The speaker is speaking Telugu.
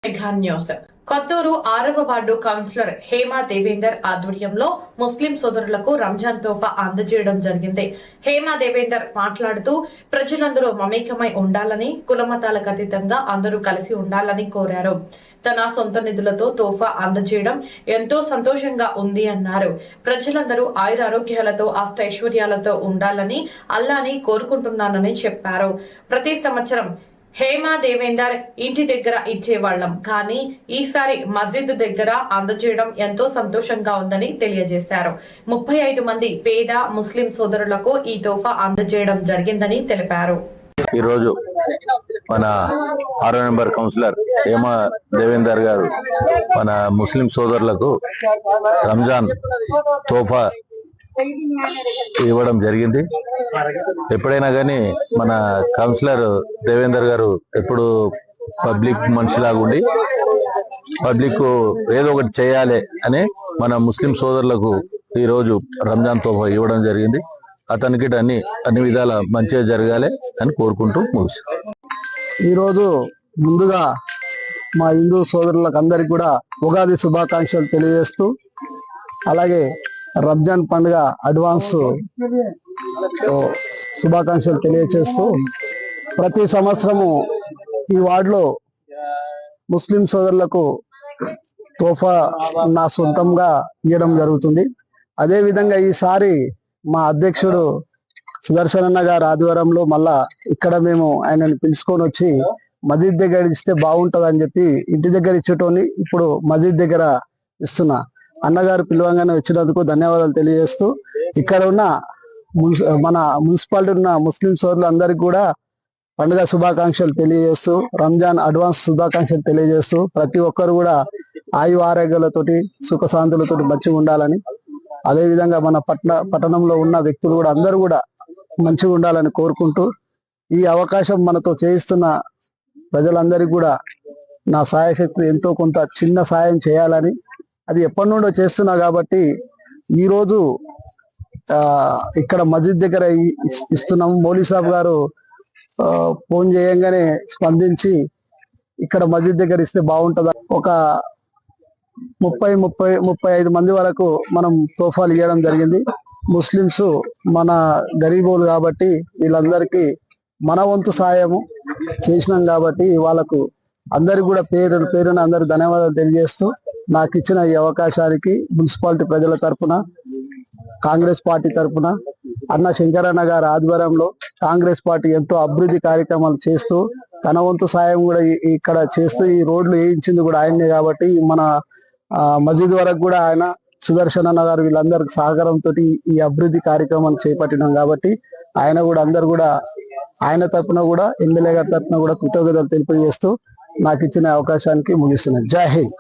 న్యూస్ కొత్తూరు 6వ వార్డు కౌన్సిలర్ హేమా దేవేందర్ ఆధ్వర్యంలో ముస్లిం సోదరులకు రంజాన్ తోఫా అందజేయడం జరిగింది. హేమా దేవేందర్ మాట్లాడుతూ ప్రజలందరూ మమేకమై ఉండాలని, కులమతాలకు అతీతంగా అందరూ కలిసి ఉండాలని కోరారు. తన సొంత నిధులతో తోఫా అందజేయడం ఎంతో సంతోషంగా ఉంది అన్నారు. ప్రజలందరూ ఆయురారోగ్యాలతో అష్టైశ్వర్యాలతో ఉండాలని అల్లాని కోరుకుంటున్నానని చెప్పారు. ప్రతి సంవత్సరం హేమా దేవేందర్ ఇంటి దగ్గర ఇచ్చేవాళ్లం, కానీ ఈసారి మస్జిద్ దగ్గర అందజేయడం ఎంతో సంతోషంగా ఉందని తెలియజేశారు. 35 మంది పేద ముస్లిం సోదరులకు ఈ తోఫా అందజేయడం జరిగిందని తెలిపారు. ఈరోజు మన 6వ నెంబర్ కౌన్సిలర్ హేమా దేవేందర్ గారు మన ముస్లిం సోదరులకు రంజాన్ తోఫా ఇవ్వడం జరిగింది. ఎప్పుడైనా కానీ మన కౌన్సిలర్ దేవేందర్ గారు ఎప్పుడు పబ్లిక్ మనిషిలాగా ఉండి పబ్లిక్ ఏదో ఒకటి చేయాలి అని మన ముస్లిం సోదరులకు ఈ రోజు రంజాన్ తోఫా ఇవ్వడం జరిగింది. అతనికి అన్ని విధాల మంచిగా జరగాలి అని కోరుకుంటూ ముగిస్తాం. ఈరోజు ముందుగా మా హిందూ సోదరులకు అందరికి కూడా ఉగాది శుభాకాంక్షలు తెలియజేస్తూ, అలాగే రంజాన్ పండుగ అడ్వాన్స్ శుభాకాంక్షలు తెలియజేస్తూ, ప్రతి సంవత్సరము ఈ వార్డులో ముస్లిం సోదరులకు తోఫా నా సొంతంగా ఇవ్వడం జరుగుతుంది. అదేవిధంగా ఈసారి మా అధ్యక్షుడు సుదర్శన్ అన్న గారి ఆధ్వర్యంలో మళ్ళా ఇక్కడ మేము ఆయనను పిలుచుకొని వచ్చి మస్జిద్ దగ్గర ఇస్తే బాగుంటుంది అని చెప్పి ఇంటి దగ్గర ఇచ్చేటోని ఇప్పుడు మస్జిద్ దగ్గర ఇస్తున్నా. అన్నగారు పిలవంగానే వచ్చినందుకు ధన్యవాదాలు తెలియజేస్తూ, ఇక్కడ ఉన్న మన మున్సిపాలిటీ ఉన్న ముస్లిం సోదరులందరికీ కూడా పండుగ శుభాకాంక్షలు తెలియజేస్తూ, రంజాన్ అడ్వాన్స్ శుభాకాంక్షలు తెలియజేస్తూ, ప్రతి ఒక్కరు కూడా ఆయు ఆరోగ్యాలతోటి సుఖశాంతులతోటి మంచిగా ఉండాలని, అదేవిధంగా మన పట్టణంలో ఉన్న వ్యక్తులు కూడా అందరూ కూడా మంచిగా ఉండాలని కోరుకుంటూ, ఈ అవకాశం మనతో చేయిస్తున్న ప్రజలందరికీ కూడా నా సాయశక్తి ఎంతో కొంత చిన్న సాయం చేయాలని, అది ఎప్పటి నుండో చేస్తున్నా కాబట్టి ఈరోజు ఇక్కడ మస్జిద్ దగ్గర ఇస్తున్నాము. మౌలీ సాబ్ గారు ఫోన్ చేయంగానే స్పందించి ఇక్కడ మస్జిద్ దగ్గర ఇస్తే బాగుంటుందా, ఒక 35 మంది వరకు మనం తోఫాలు ఇవ్వడం జరిగింది. ముస్లిమ్స్ మన గరీబోలు కాబట్టి వీళ్ళందరికీ మన వంతు సాయము చేసినాం కాబట్టి వాళ్ళకు అందరికి కూడా పేరున అందరు ధన్యవాదాలు తెలియజేస్తూ, నాకు ఇచ్చిన ఈ అవకాశానికి మున్సిపాలిటీ ప్రజల తరఫున, కాంగ్రెస్ పార్టీ తరఫున, అన్న శంకరన్న గారి ఆధ్వర్యంలో కాంగ్రెస్ పార్టీ ఎంతో అభివృద్ధి కార్యక్రమాలు చేస్తూ తన వంతు సాయం కూడా ఇక్కడ చేస్తూ, ఈ రోడ్లు వేయించింది కూడా ఆయనే కాబట్టి మన మస్జిద్ వరకు కూడా ఆయన సుదర్శన్ అన్న గారు వీళ్ళందరికి సహకారంతో ఈ అభివృద్ధి కార్యక్రమాలు చేపట్టినాం కాబట్టి ఆయన కూడా అందరు కూడా ఆయన తరఫున కూడా ఎమ్మెల్యే గారి తరఫున కూడా కృతజ్ఞతలు తెలియజేస్తూ నాకు ఇచ్చిన అవకాశానికి ముగిస్తున్నాను. జై హింద్.